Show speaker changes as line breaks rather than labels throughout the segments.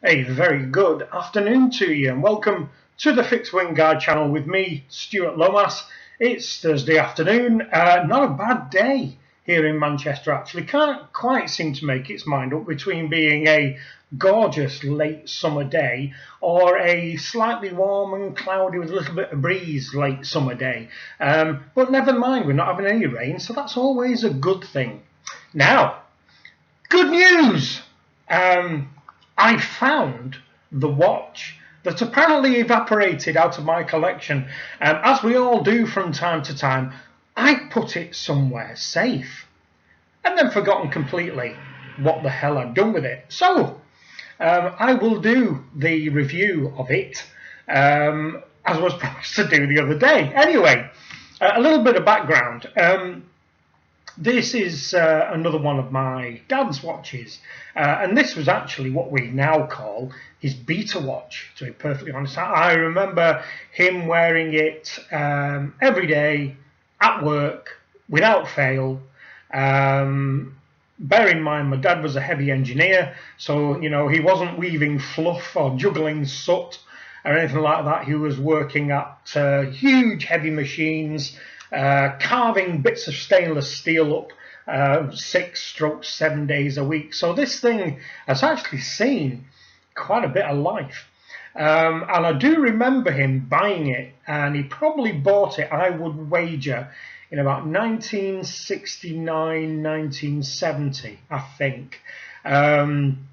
A very good afternoon to you and welcome to the Fixed Wing Guide channel with me, Stuart Lomas. It's Thursday afternoon, not a bad day here in Manchester actually. Can't quite seem to make its mind up between being a gorgeous late summer day or a slightly warm and cloudy with a little bit of breeze late summer day. But never mind, we're not having any rain, so that's always a good thing. Now, good news! I found the watch that apparently evaporated out of my collection. As we all do from time to time, I put it somewhere safe and then forgotten completely what the hell I'd done with it. So I will do the review of it as I was promised to do the other day. Anyway, a little bit of background. This is another one of my dad's watches, and this was actually what we now call his beta watch, to be perfectly honest. I remember him wearing it every day at work without fail. Bear in mind, my dad was a heavy engineer, so you know he wasn't weaving fluff or juggling soot or anything like that. He was working at huge heavy machines, carving bits of stainless steel up 6/7 days a week. So this thing has actually seen quite a bit of life. And I do remember him buying it, and he probably bought it, I would wager, in about 1969, 1970, I think. And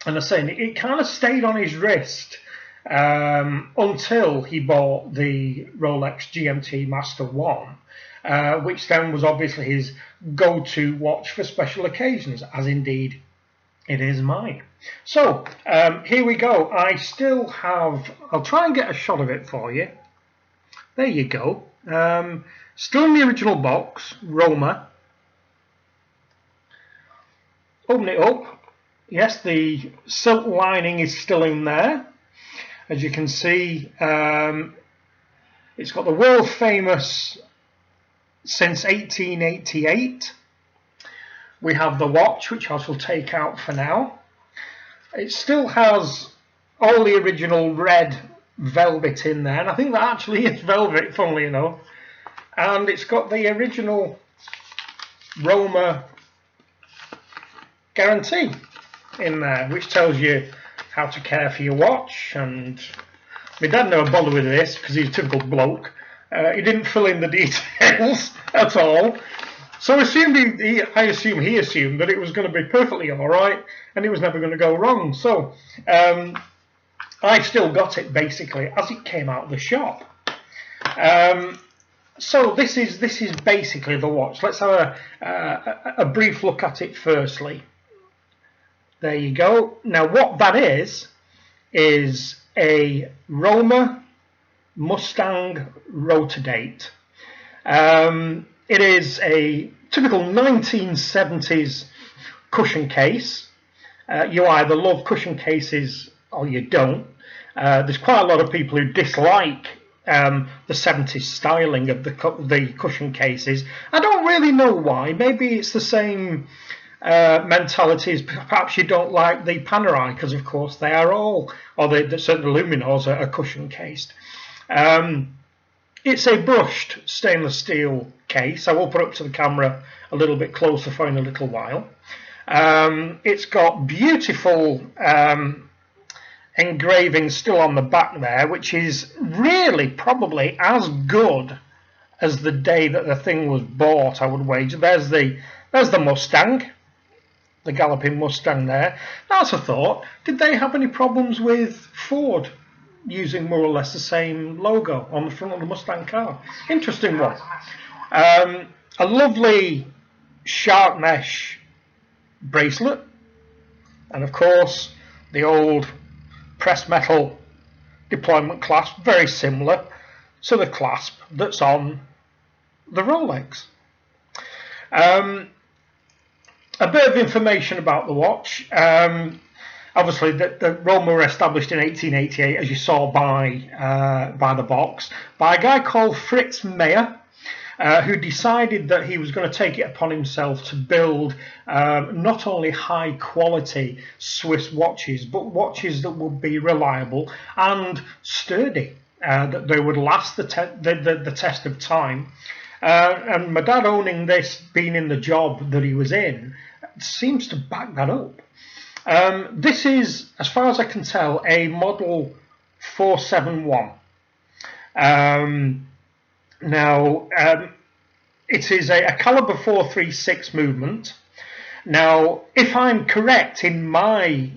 I'm saying it kind of stayed on his wrist until he bought the Rolex GMT Master 1, which then was obviously his go-to watch for special occasions, as indeed it is mine. So here we go. I still have, I'll try and get a shot of it for you. There you go. Still in the original box, Roma. Open it up. Yes, the silk lining is still in there. As you can see, it's got the world famous since 1888. We have the watch, which I shall take out for now. It still has all the original red velvet in there, and I think that actually is velvet, funnily enough. And it's got the original Roma guarantee in there, which tells you how to care for your watch. And my dad never bothered with this because he's a typical bloke. He didn't fill in the details at all. So I assume he assumed that it was going to be perfectly all right and it was never going to go wrong. So I still got it basically as it came out of the shop. So this is basically the watch. Let's have a brief look at it firstly. There you go. Now what that is a Roma Mustang Rotodate. It is a typical 1970s cushion case. You either love cushion cases or you don't. There's quite a lot of people who dislike the 70s styling of the cushion cases. I don't really know why. Maybe it's the same mentality as perhaps you don't like the Panerai, because of course they are all, or certain Luminors are cushion cased. It's a brushed stainless steel case. I will put up to the camera a little bit closer for in a little while. It's got beautiful engravings still on the back there, which is really probably as good as the day that the thing was bought, I would wager. There's the Mustang, the galloping Mustang there. That's a thought. Did they have any problems with Ford using more or less the same logo on the front of the Mustang car? Interesting one. A lovely shark mesh bracelet, and of course the old pressed metal deployment clasp, very similar to the clasp that's on the Rolex. A bit of information about the watch. Obviously, the Roma were established in 1888, as you saw by the box, by a guy called Fritz Meyer. who decided that he was going to take it upon himself to build not only high quality Swiss watches, but watches that would be reliable and sturdy, that they would last the test of time. And my dad owning this, being in the job that he was in, seems to back that up. This is, as far as I can tell, a model 471. It is a caliber 436 movement. Now, if I'm correct in my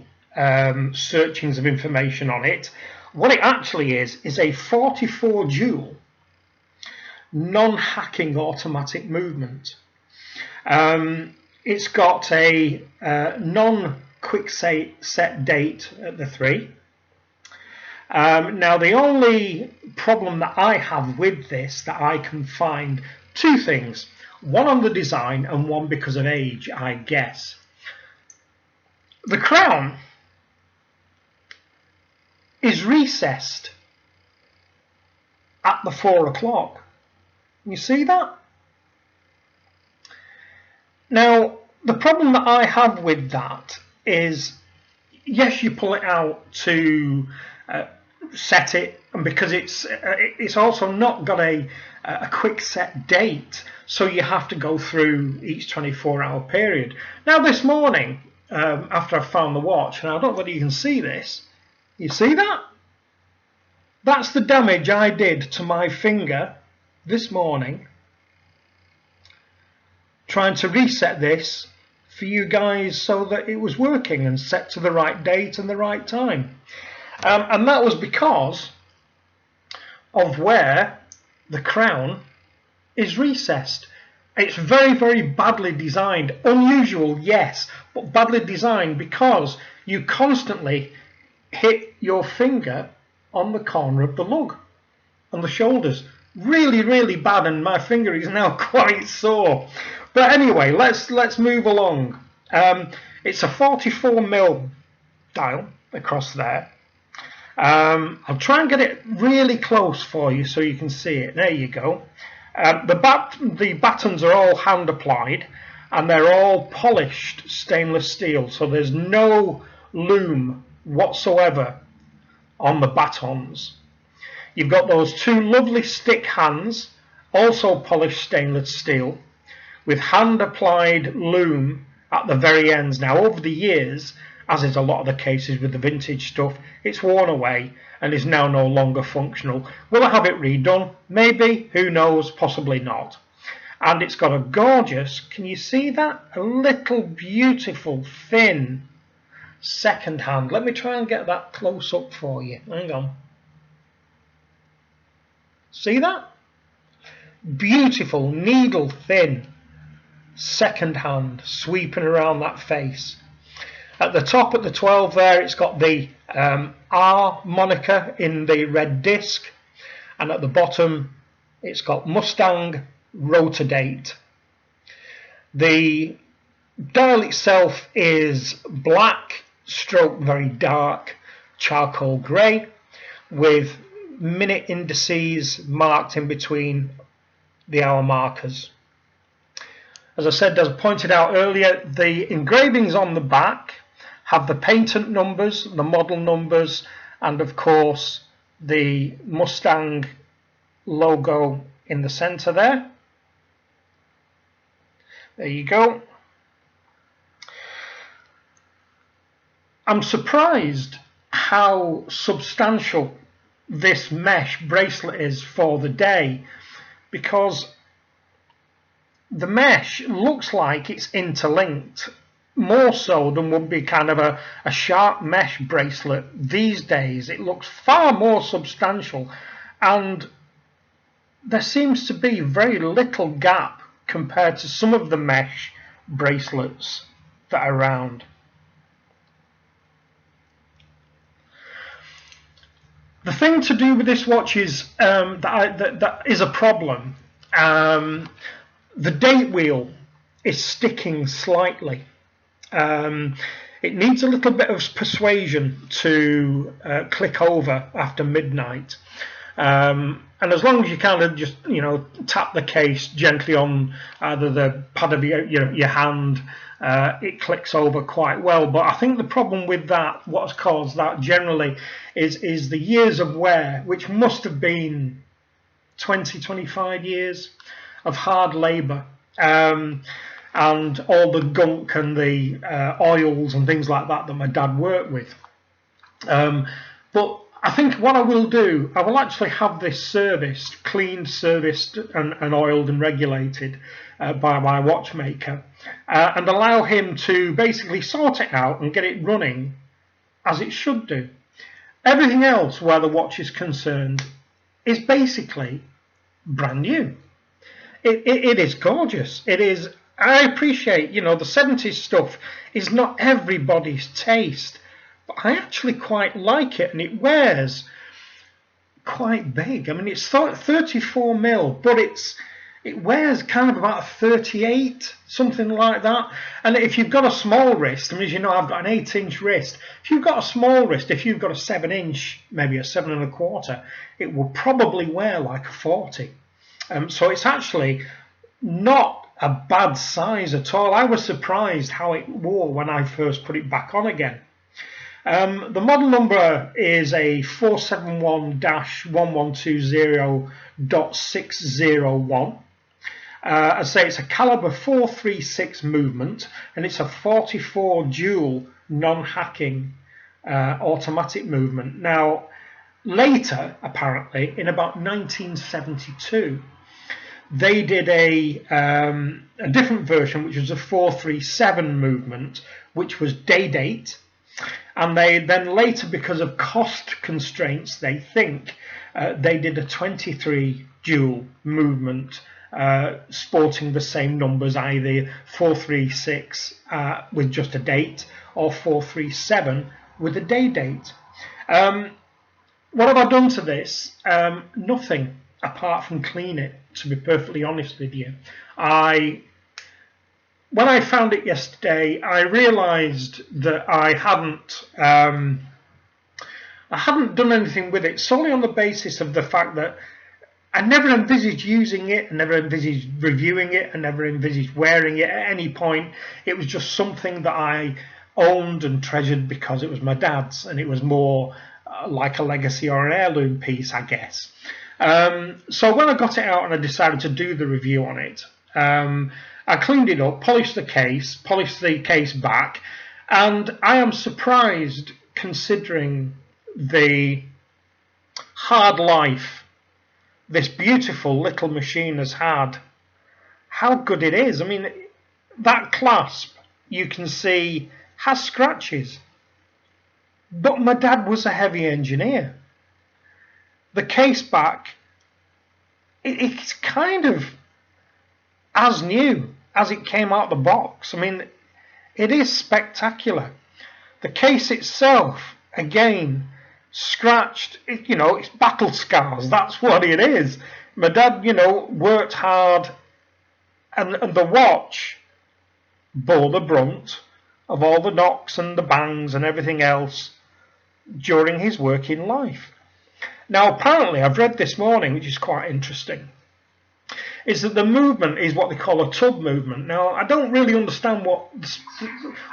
searchings of information on it, what it actually is a 44 jewel non-hacking automatic movement. It's got a non-quick set date at the 3. Now, the only problem that I have with this that I can find, two things. One on the design and one because of age, I guess. The crown is recessed at the 4 o'clock. You see that? Now, the problem that I have with that is, yes, you pull it out to set it, and because it's also not got a quick set date, so you have to go through each 24-hour period. Now, this morning, after I found the watch, and I don't know whether you can see this, you see that? That's the damage I did to my finger this morning trying to reset this for you guys so that it was working and set to the right date and the right time. And that was because of where the crown is recessed. It's very, very badly designed. Unusual, yes, but badly designed because you constantly hit your finger on the corner of the lug, on the shoulders. Really, really bad, and my finger is now quite sore. But anyway, let's move along. It's a 44mm dial across there. I'll try and get it really close for you so you can see it. There you go. The buttons are all hand applied, and they're all polished stainless steel, so there's no loom whatsoever on the batons. You've got those two lovely stick hands, also polished stainless steel, with hand applied loom at the very ends. Now, over the years, as is a lot of the cases with the vintage stuff, it's worn away and is now no longer functional. Will I have it redone? Maybe, who knows, possibly not. And it's got a gorgeous, can you see that? A little beautiful thin second hand. Let me try and get that close up for you. Hang on. See that? Beautiful needle thin second hand sweeping around that face. At the top at the 12 there, it's got the R moniker in the red disc, and at the bottom it's got Mustang Rotodate. The dial itself is black stroke very dark charcoal grey with minute indices marked in between the hour markers. As I said, as pointed out earlier, the engravings on the back have the patent numbers, the model numbers, and of course the Mustang logo in the center there. There you go. I'm surprised how substantial this mesh bracelet is for the day, because the mesh looks like it's interlinked more so than would be kind of a sharp mesh bracelet these days. It looks far more substantial, and there seems to be very little gap compared to some of the mesh bracelets that are around. The thing to do with this watch is that is a problem. The date wheel is sticking slightly. It needs a little bit of persuasion to click over after midnight. And And as long as you kind of just, tap the case gently on either the pad of your hand, it clicks over quite well. But I think the problem with that, what's caused that generally, is the years of wear, which must have been 20, 25 years of hard labour, and all the gunk and the oils and things like that my dad worked with. But I think what I will do, I will actually have this serviced, cleaned, serviced and oiled and regulated by my watchmaker, and allow him to basically sort it out and get it running as it should do. Everything else where the watch is concerned is basically brand new. It is gorgeous. It is. I appreciate, the 70s stuff is not everybody's taste, but I actually quite like it, and it wears quite big. I mean, it's 34 mil, but it wears kind of about a 38, something like that. And if you've got a small wrist, I mean, as you know, I've got an 8-inch wrist. If you've got a small wrist, if you've got a 7-inch, maybe a 7 1/4, it will probably wear like a 40. So it's actually not a bad size at all. I was surprised how it wore when I first put it back on again. The model number is a 471-1120.601. I say it's a caliber 436 movement, and it's a 44 dual non-hacking automatic movement. Now, later, apparently, in about 1972, they did a different version, which was a 437 movement, which was day date. And they then later, because of cost constraints, they think, they did a 23 dual movement, sporting the same numbers, either 436 with just a date or 437 with a day date. What have I done to this? Nothing, apart from clean it, to be perfectly honest with you. When I found it yesterday, I realised that I hadn't done anything with it, solely on the basis of the fact that I never envisaged using it, I never envisaged reviewing it, I never envisaged wearing it at any point. It was just something that I owned and treasured because it was my dad's, and it was more like a legacy or an heirloom piece, I guess. So when I got it out and I decided to do the review on it, I cleaned it up, polished the case back, and I am surprised, considering the hard life this beautiful little machine has had, how good it is. I mean, that clasp, you can see, has scratches. But my dad was a heavy engineer. The case back, it's kind of as new as it came out the box. I mean, it is spectacular. The case itself, again, scratched, it's battle scars. That's what it is. My dad, worked hard, and the watch bore the brunt of all the knocks and the bangs and everything else during his working life. Now, apparently, I've read this morning, which is quite interesting, is that the movement is what they call a tub movement. Now, I don't really understand what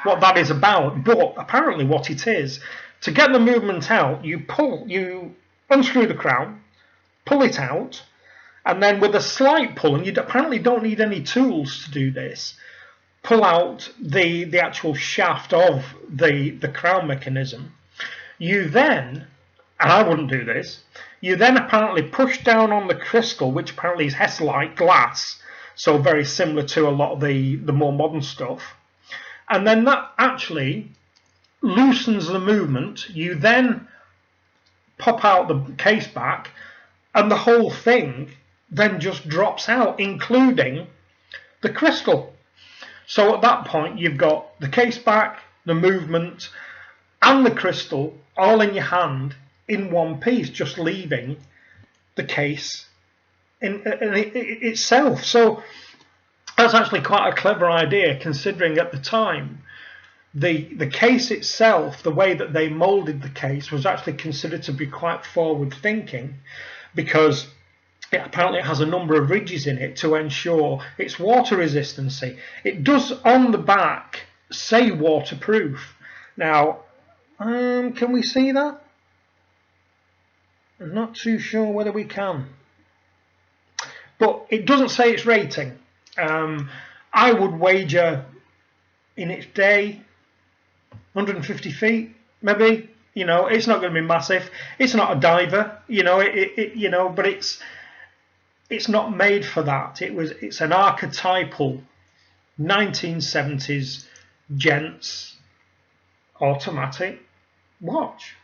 that is about, but apparently what it is, to get the movement out, you unscrew the crown, pull it out, and then with a slight pull, and you apparently don't need any tools to do this, pull out the actual shaft of the crown mechanism. You then, and I wouldn't do this, you then apparently push down on the crystal, which apparently is Hess-like glass, so very similar to a lot of the more modern stuff. And then that actually loosens the movement. You then pop out the case back, and the whole thing then just drops out, including the crystal. So at that point, you've got the case back, the movement, and the crystal all in your hand in one piece, just leaving the case in itself. So that's actually quite a clever idea, considering at the time the case itself, the way that they moulded the case, was actually considered to be quite forward thinking, because apparently it has a number of ridges in it to ensure its water resistancy. It does on the back say waterproof. Now, can we see that? I'm not too sure whether we can. But it doesn't say its rating. I would wager in its day 150 feet, maybe. You know, it's not going to be massive. It's not a diver, you know. You know, but it's not made for that. It's an archetypal 1970s gents automatic watch.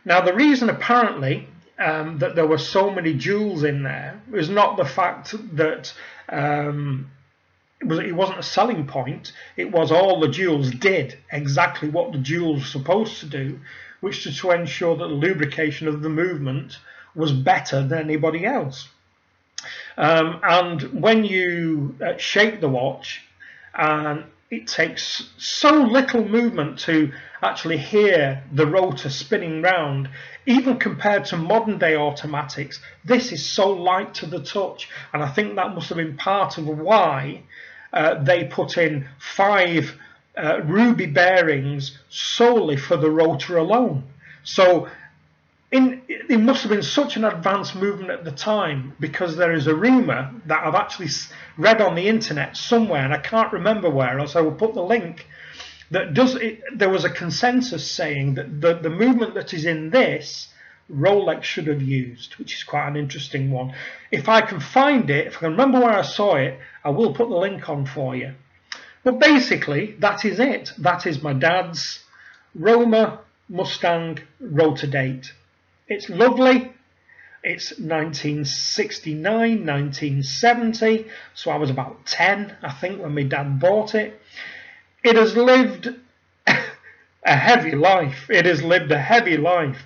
Now, the reason apparently that there were so many jewels in there was not the fact that it wasn't a selling point. It was all the jewels did exactly what the jewels were supposed to do, which was to ensure that the lubrication of the movement was better than anybody else. And when you shake the watch, and it takes so little movement to actually hear the rotor spinning round, even compared to modern day automatics, this is so light to the touch. And I think that must have been part of why they put in 5 ruby bearings solely for the rotor alone. So it must have been such an advanced movement at the time, because there is a rumour that I've actually read on the internet somewhere, and I can't remember where, else I will put the link, that there was a consensus saying that the movement that is in this, Rolex should have used, which is quite an interesting one. If I can find it, if I can remember where I saw it, I will put the link on for you. But basically, that is it. That is my dad's Roma Mustang Rotodate. It's lovely. It's 1969, 1970, so I was about 10, I think, when my dad bought it. It has lived a heavy life. It has lived a heavy life.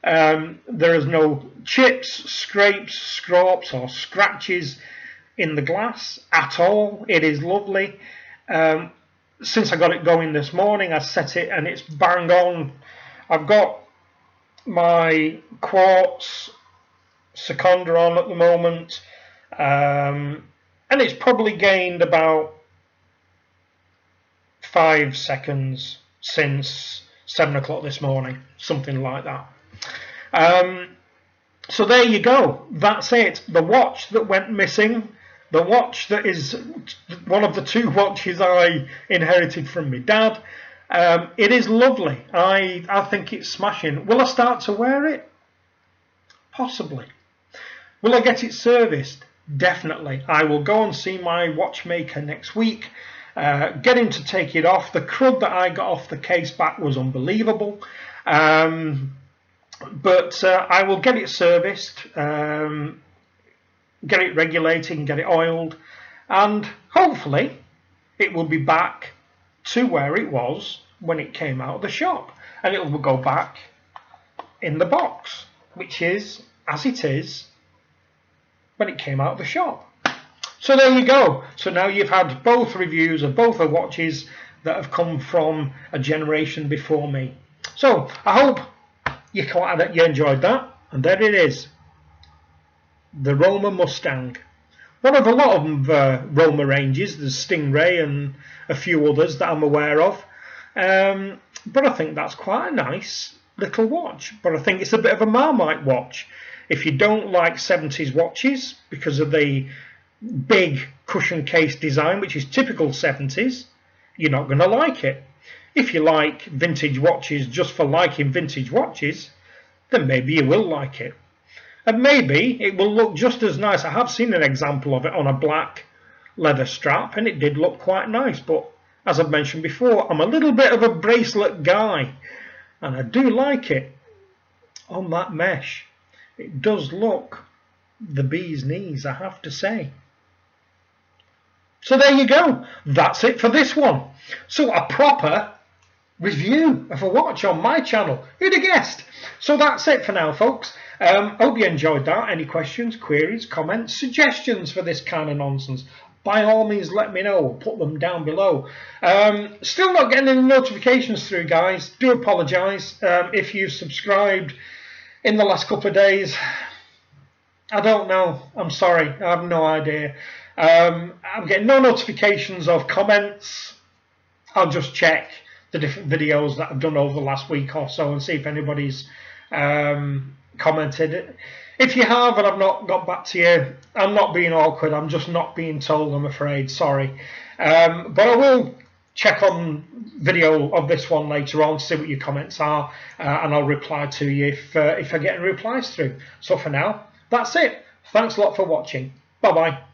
There is no chips, scrapes, scraps or scratches in the glass at all. It is lovely. Since I got it going this morning, I set it and it's bang on. I've got my quartz seconda on at the moment, and it's probably gained about 5 seconds since 7 o'clock this morning, something like that. So there you go, that's it. The watch that went missing, the watch that is one of the 2 watches I inherited from my dad. It is lovely. I think it's smashing. Will I start to wear it? Possibly. Will I get it serviced? Definitely. I will go and see my watchmaker next week, get him to take it off. The crud that I got off the case back was unbelievable. But I will get it serviced, get it regulated and get it oiled, and hopefully it will be back to where it was when it came out of the shop, and it will go back in the box, which is as it is when it came out of the shop. So there you go. So now you've had both reviews of both the watches that have come from a generation before me. So I hope you enjoyed that, and there it is, the Roma Mustang. One of a lot of Roma ranges. There's Stingray and a few others that I'm aware of. But I think that's quite a nice little watch. But I think it's a bit of a Marmite watch. If you don't like 70s watches because of the big cushion case design, which is typical 70s, you're not going to like it. If you like vintage watches just for liking vintage watches, then maybe you will like it. And maybe it will look just as nice. I have seen an example of it on a black leather strap, and it did look quite nice. But as I've mentioned before, I'm a little bit of a bracelet guy, and I do like it on that mesh. It does look the bee's knees, I have to say. So there you go. That's it for this one. So a proper review of a watch on my channel. Who'd have guessed? So that's it for now, folks. Hope you enjoyed that. Any questions, queries, comments, suggestions for this kind of nonsense, by all means let me know. Put them down below. Still not getting any notifications through, guys. Do apologise. If you've subscribed in the last couple of days, I don't know. I'm sorry. I have no idea. I'm getting no notifications of comments. I'll just check the different videos that I've done over the last week or so and see if anybody's commented. If you have and I've not got back to you, I'm not being awkward. I'm just not being told, I'm afraid. Sorry. But I will check on video of this one later on, see what your comments are, and I'll reply to you if I get any replies through. So for now, that's it. Thanks a lot for watching. Bye-bye.